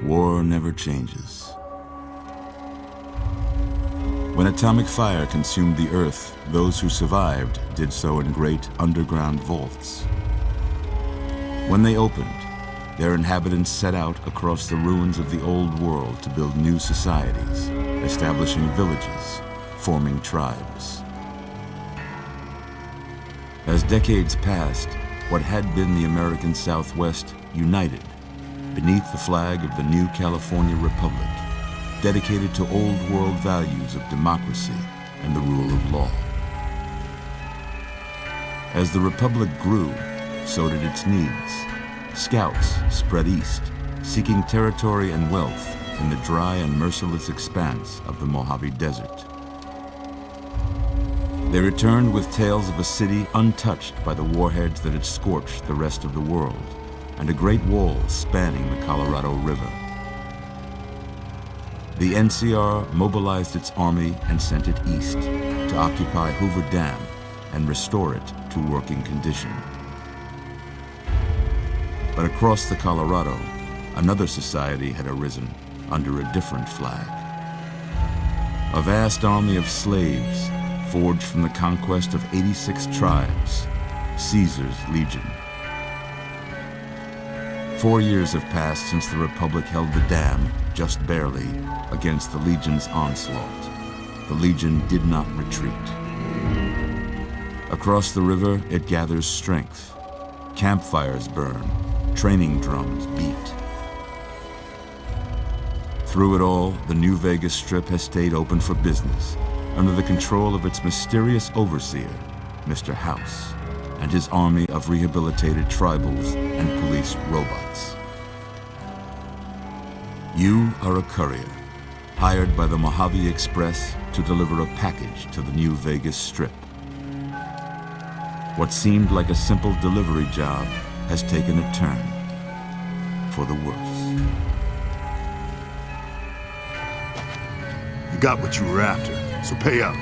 War never changes. When atomic fire consumed the Earth, those who survived did so in great underground vaults. When they opened, their inhabitants set out across the ruins of the old world to build new societies, establishing villages, forming tribes. As decades passed, what had been the American Southwest united beneath the flag of the new California Republic, dedicated to old world values of democracy and the rule of law. As the Republic grew, so did its needs. Scouts spread east, seeking territory and wealth in the dry and merciless expanse of the Mojave Desert. They returned with tales of a city untouched by the warheads that had scorched the rest of the world, and a great wall spanning the Colorado River. The NCR mobilized its army and sent it east to occupy Hoover Dam and restore it to working condition. But across the Colorado, another society had arisen under a different flag. A vast army of slaves forged from the conquest of 86 tribes, Caesar's Legion. 4 years have passed since the Republic held the dam, just barely, against the Legion's onslaught. The Legion did not retreat. Across the river, it gathers strength. Campfires burn, training drums beat. Through it all, the New Vegas Strip has stayed open for business, under the control of its mysterious overseer, Mr. House, and his army of rehabilitated tribals and police robots. You are a courier, hired by the Mojave Express to deliver a package to the New Vegas Strip. What seemed like a simple delivery job has taken a turn for the worse. You got what you were after, so pay up.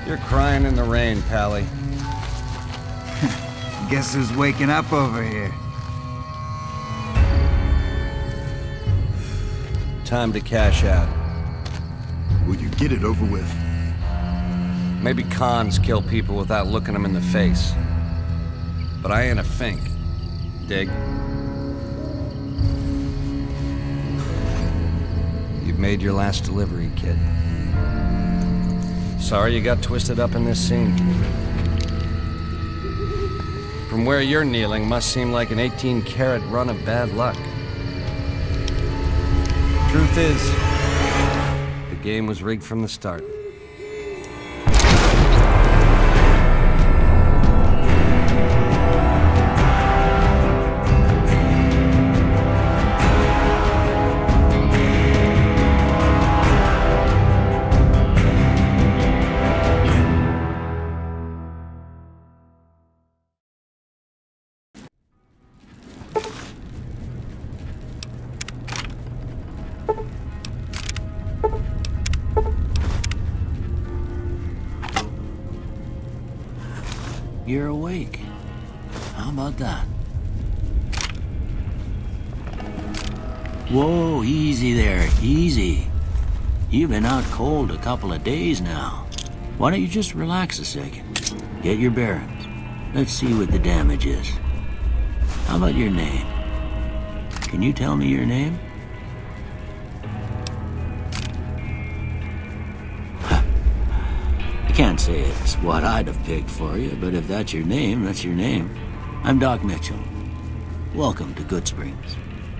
You're crying in the rain, Pally. Guess who's waking up over here? Time to cash out. Will you get it over with? Maybe cons kill people without looking them in the face. But I ain't a fink. Dig? You've made your last delivery, kid. Sorry you got twisted up in this scene. From where you're kneeling must seem like an 18-carat run of bad luck. Truth is, the game was rigged from the start. You're awake. How about that? Whoa, easy there, easy. You've been out cold a couple of days now. Why don't you just relax a second? Get your bearings. Let's see what the damage is. How about your name? Can you tell me your name? I can't say it's what I'd have picked for you, but if that's your name, that's your name. I'm Doc Mitchell. welcome to Goodsprings.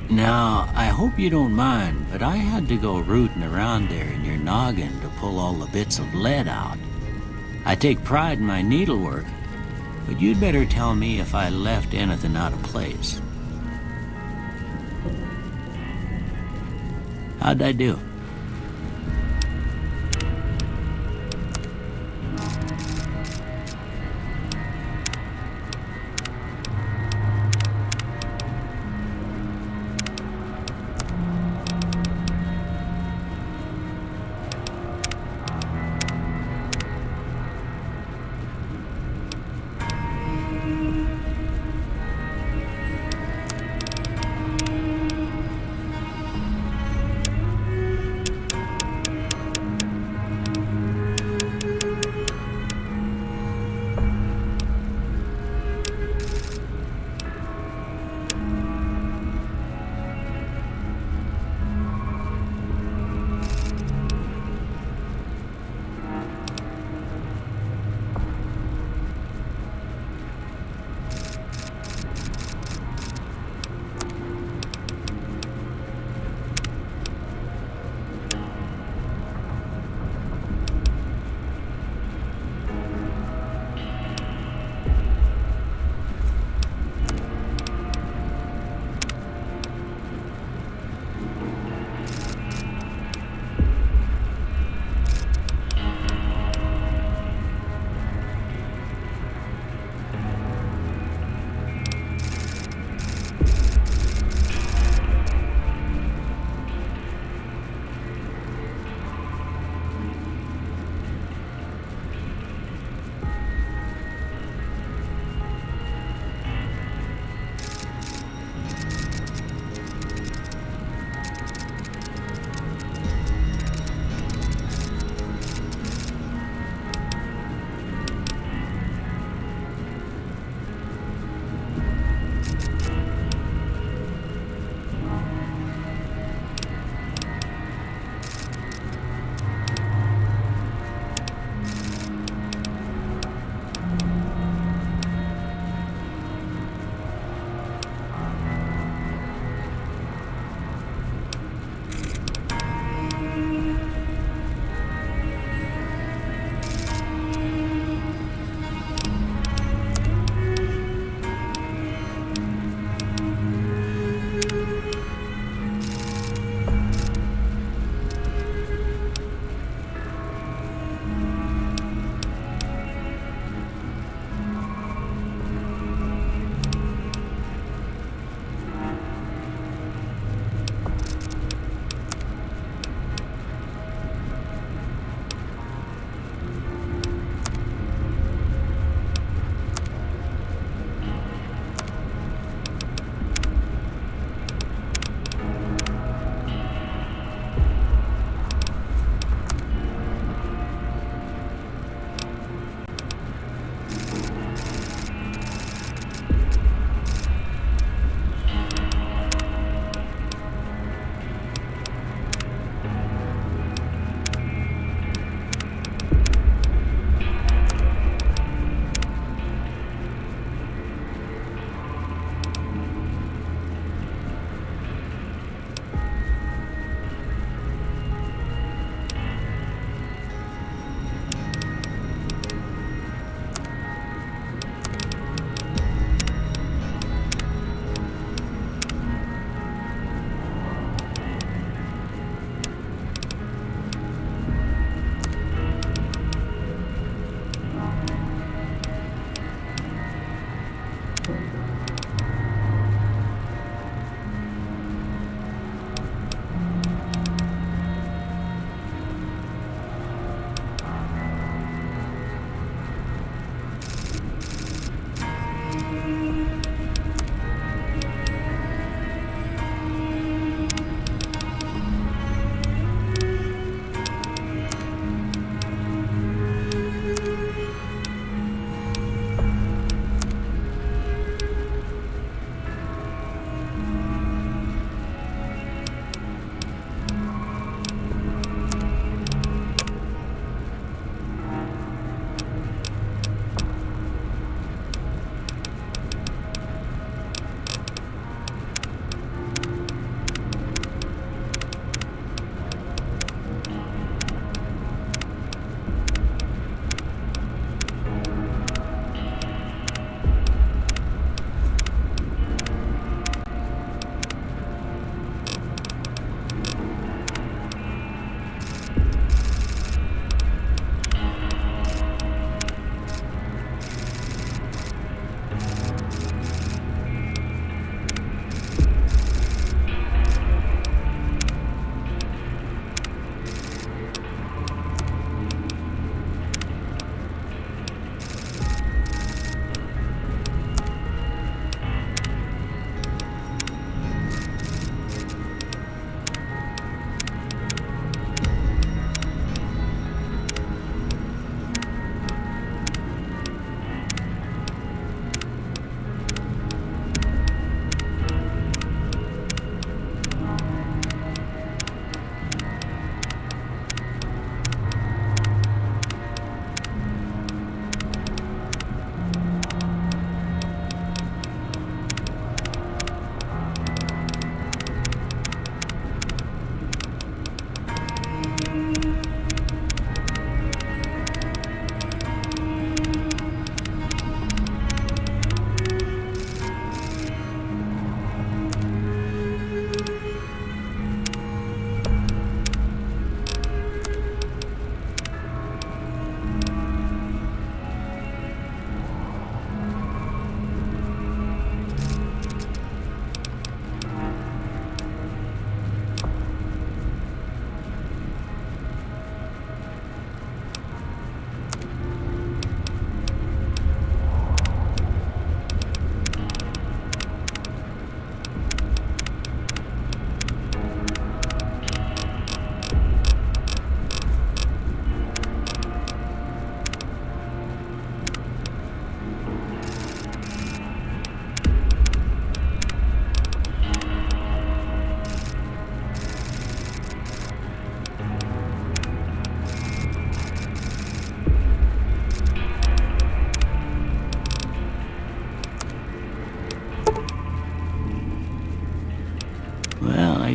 Now, I hope you don't mind, but I had to go rooting around there in your noggin to pull all the bits of lead out. I take pride in my needlework, but you'd better tell me if I left anything out of place. How'd I do?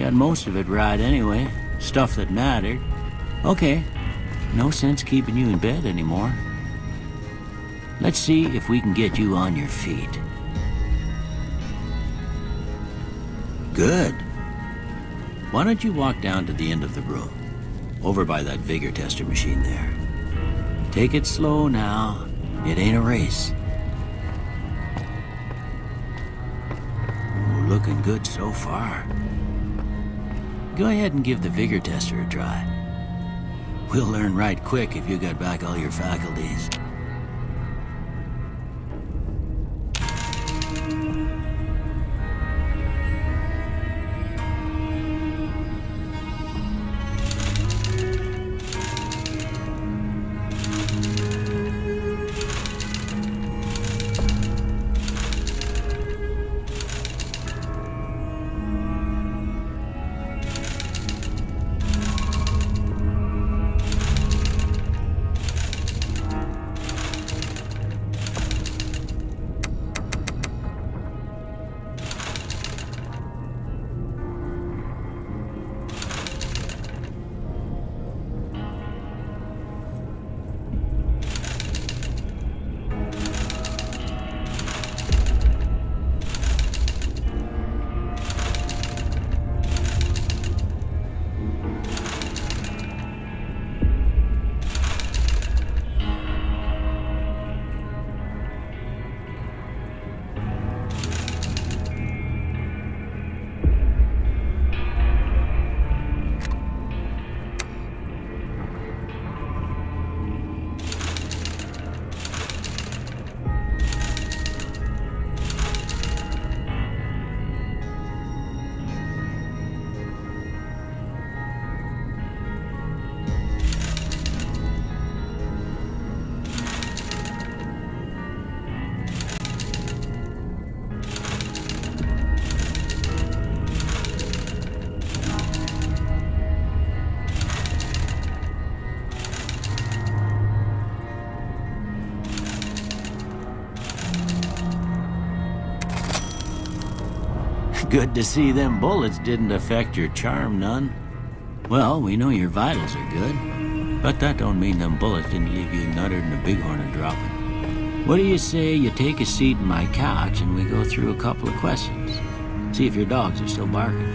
got most of it right anyway. Stuff that mattered. Okay, no sense keeping you in bed anymore. Let's see if we can get you on your feet. Good. Why don't you walk down to the end of the room, over by that vigor tester machine there. Take it slow now. It ain't a race. Ooh, looking good so far. Go ahead and give the vigor tester a try. We'll learn right quick if you got back all your faculties. Good to see them bullets didn't affect your charm none. Well, we know your vitals are good, but that don't mean them bullets didn't leave you nuttered and a bighorn a dropping. What do you say you take a seat in my couch and we go through a couple of questions? See if your dogs are still barking.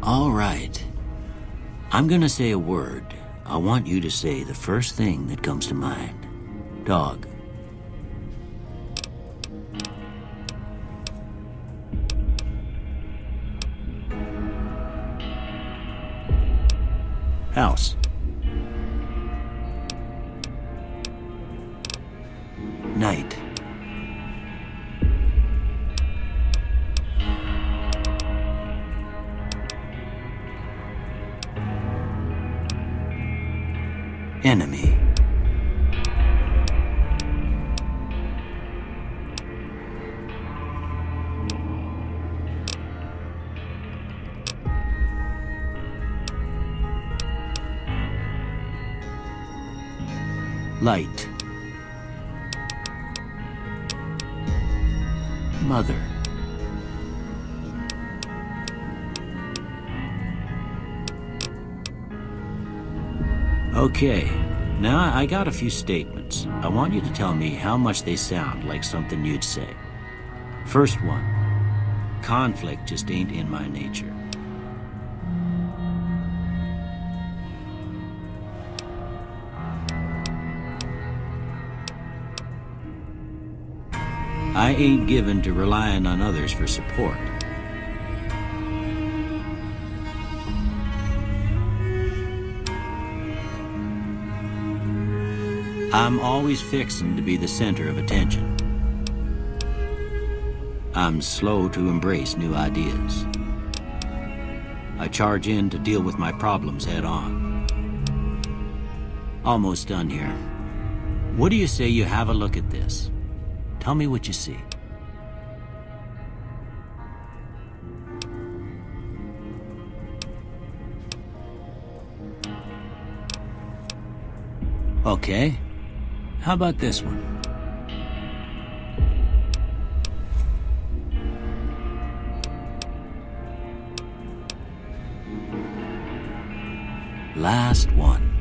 All right. I'm gonna say a word. I want you to say the first thing that comes to mind. Dog. House. Night. Enemy. Light. Mother. Okay, now I got a few statements. I want you to tell me how much they sound like something you'd say. First one, conflict just ain't in my nature. I ain't given to relying on others for support. I'm always fixing to be the center of attention. I'm slow to embrace new ideas. I charge in to deal with my problems head on. Almost done here. What do you say you have a look at this? Tell me what you see. Okay. How about this one? Last one.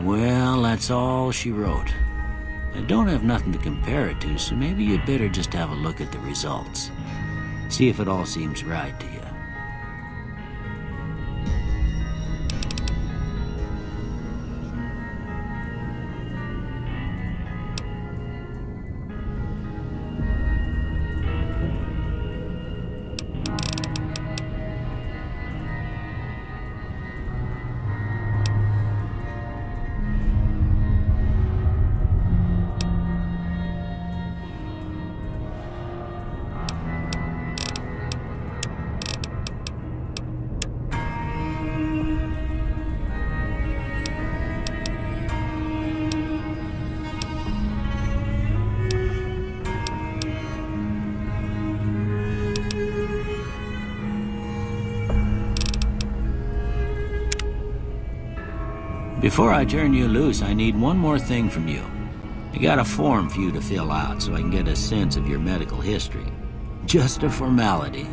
Well, that's all she wrote. I don't have nothing to compare it to, so maybe you'd better just have a look at the results. See if it all seems right to you. Before I turn you loose, I need one more thing from you. I got a form for you to fill out so I can get a sense of your medical history. Just a formality.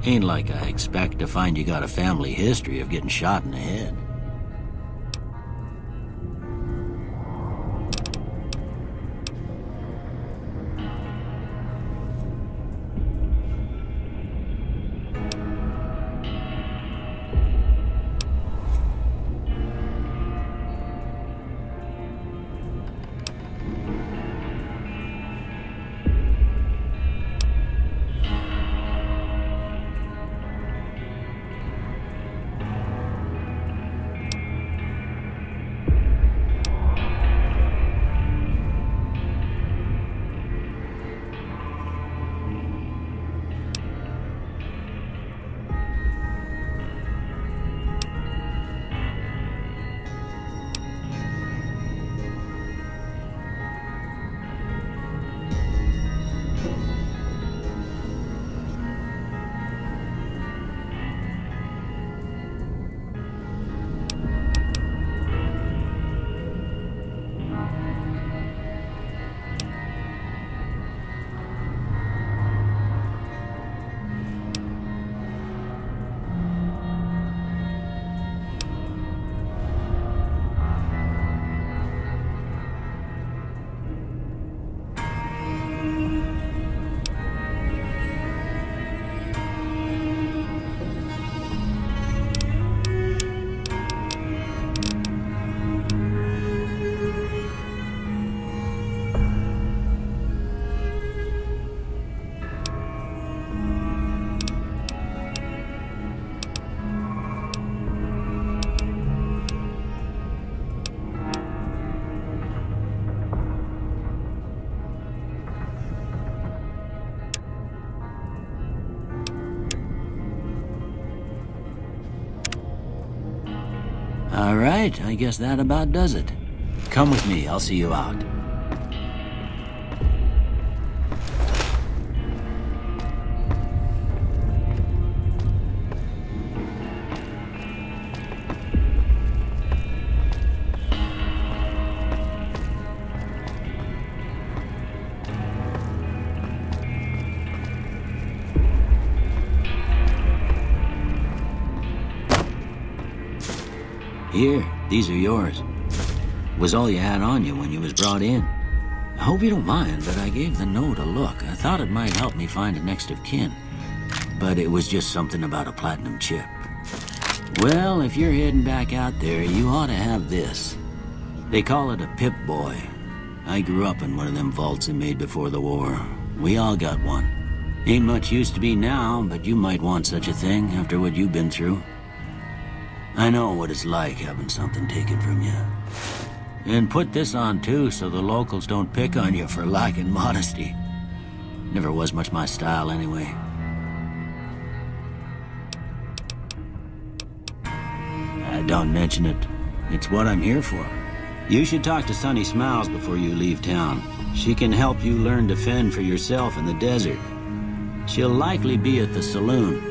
Ain't like I expect to find you got a family history of getting shot in the head. All right, I guess that about does it. Come with me, I'll see you out. Here, these are yours. Was all you had on you when you was brought in. I hope you don't mind, but I gave the note a look. I thought it might help me find a next of kin. But it was just something about a platinum chip. Well, if you're heading back out there, you ought to have this. They call it a Pip-Boy. I grew up in one of them vaults they made before the war. We all got one. Ain't much use to be now, but you might want such a thing after what you've been through. I know what it's like having something taken from you. And put this on too, so the locals don't pick on you for lacking modesty. Never was much my style anyway. Don't mention it. It's what I'm here for. You should talk to Sunny Smiles before you leave town. She can help you learn to fend for yourself in the desert. She'll likely be at the saloon.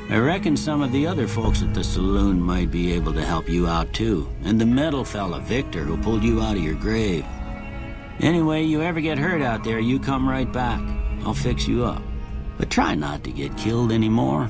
I reckon some of the other folks at the saloon might be able to help you out too. And the metal fella, Victor, who pulled you out of your grave. Anyway, you ever get hurt out there, you come right back. I'll fix you up. But try not to get killed anymore.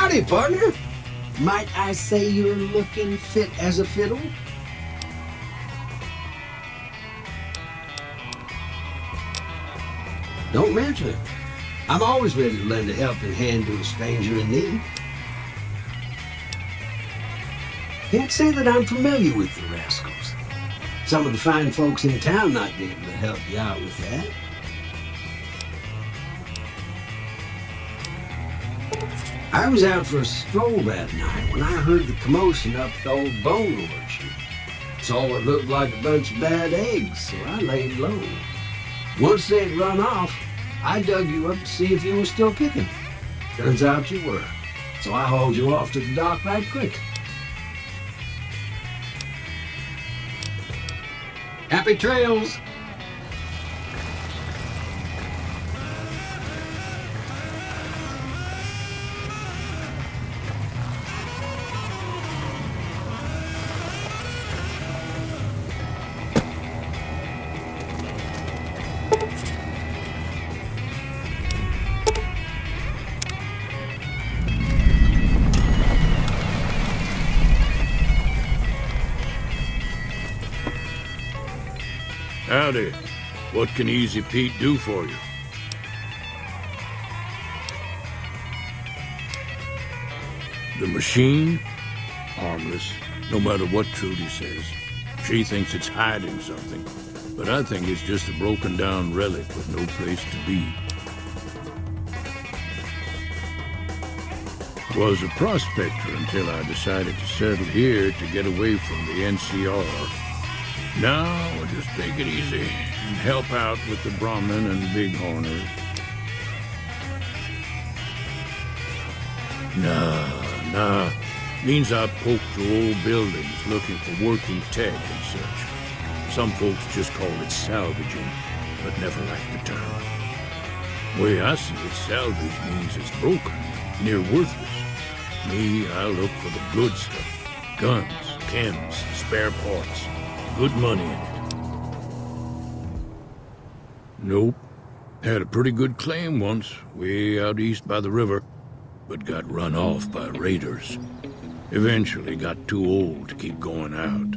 Howdy, partner. Might I say you're looking fit as a fiddle? Don't mention it. I'm always ready to lend a helping hand to a stranger in need. Can't say that I'm familiar with the rascals. Some of the fine folks in town might be able to help you out with that. I was out for a stroll that night when I heard the commotion up at the old bone orchard. Saw what looked like a bunch of bad eggs, so I laid low. Once they'd run off, I dug you up to see if you were still kicking. Turns out you were, so I hauled you off to the dock right quick. Happy trails! Howdy. What can Easy Pete do for you? The machine? Harmless, no matter what Trudy says. She thinks it's hiding something, but I think it's just a broken down relic with no place to be. Was a prospector until I decided to settle here to get away from the NCR. Now I'll just take it easy and help out with the Brahmin and Bighorners. Nah. Means I poke through old buildings looking for working tech and such. Some folks just call it salvaging, but never liked the term. Way I see it, salvage means it's broken, near worthless. Me, I look for the good stuff. Guns, chems, spare parts. Good money in it. Nope. Had a pretty good claim once, way out east by the river, but got run off by raiders. Eventually got too old to keep going out.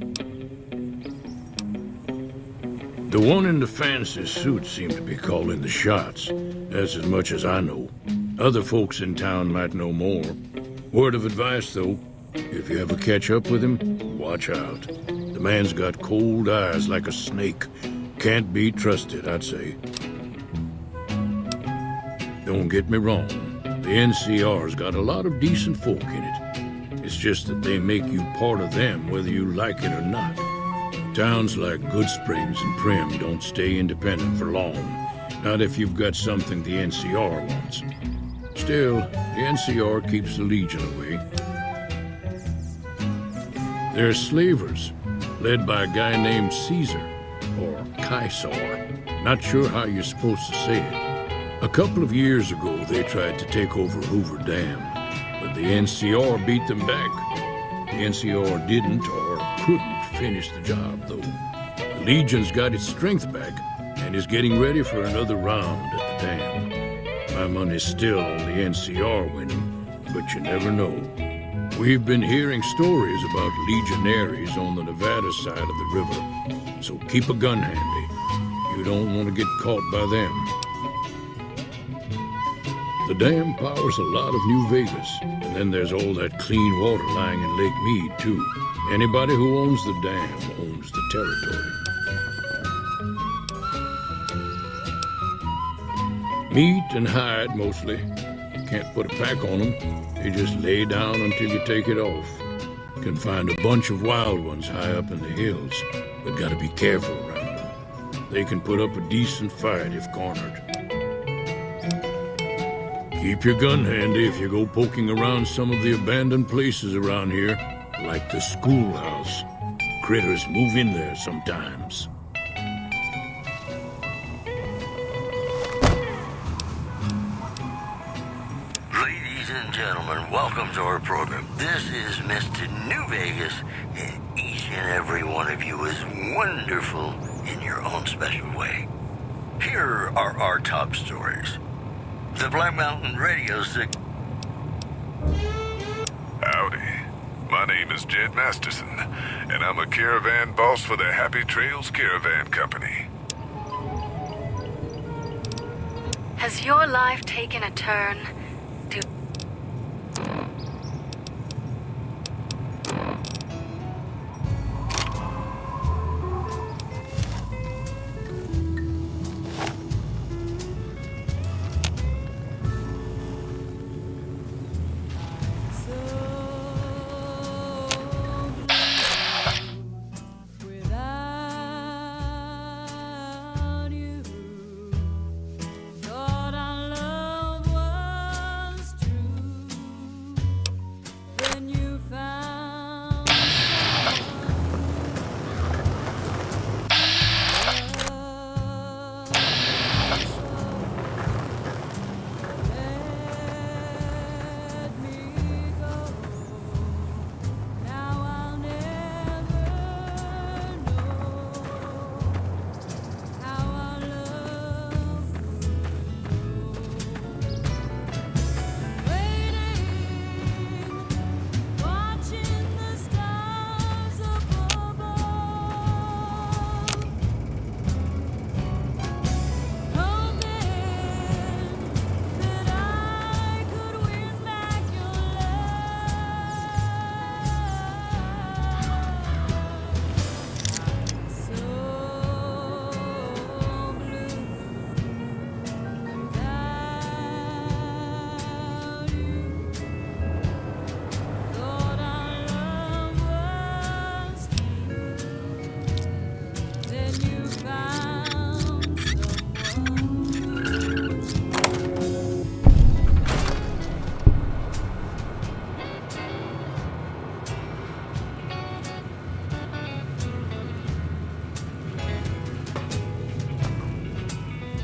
The one in the fancy suit seemed to be calling the shots. That's as much as I know. Other folks in town might know more. Word of advice, though, if you ever catch up with him, watch out. The man's got cold eyes like a snake. Can't be trusted, I'd say. Don't get me wrong. The NCR's got a lot of decent folk in it. It's just that they make you part of them whether you like it or not. Towns like Goodsprings and Prim don't stay independent for long. Not if you've got something the NCR wants. Still, the NCR keeps the Legion away. They're slavers, led by a guy named Caesar, or Caesar. Not sure how you're supposed to say it. A couple of years ago, they tried to take over Hoover Dam, but the NCR beat them back. The NCR didn't or couldn't finish the job, though. The Legion's got its strength back and is getting ready for another round at the dam. My money's still on the NCR winning, but you never know. We've been hearing stories about legionaries on the Nevada side of the river, so keep a gun handy. You don't want to get caught by them. The dam powers a lot of New Vegas, and then there's all that clean water lying in Lake Mead, too. Anybody who owns the dam owns the territory. Meat and hide, mostly. Can't put a pack on them. They just lay down until you take it off. Can find a bunch of wild ones high up in the hills, but gotta be careful around them. They can put up a decent fight if cornered. Keep your gun handy if you go poking around some of the abandoned places around here, like the schoolhouse. Critters move in there sometimes. Ladies and gentlemen, welcome to our program. This is Mr. New Vegas, and each and every one of you is wonderful in your own special way. Here are our top stories. The Black Mountain Radio Signal. Howdy. My name is Jed Masterson, and I'm a caravan boss for the Happy Trails Caravan Company. Has your life taken a turn to...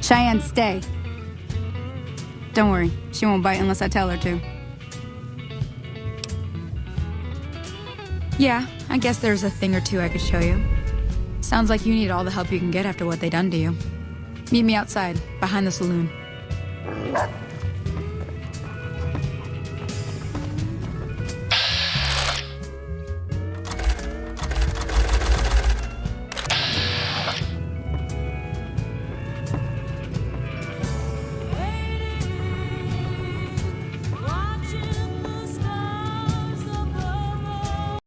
Cheyenne, stay. Don't worry, she won't bite unless I tell her to. Yeah, I guess there's a thing or two I could show you. Sounds like you need all the help you can get after what they done to you. Meet me outside, behind the saloon.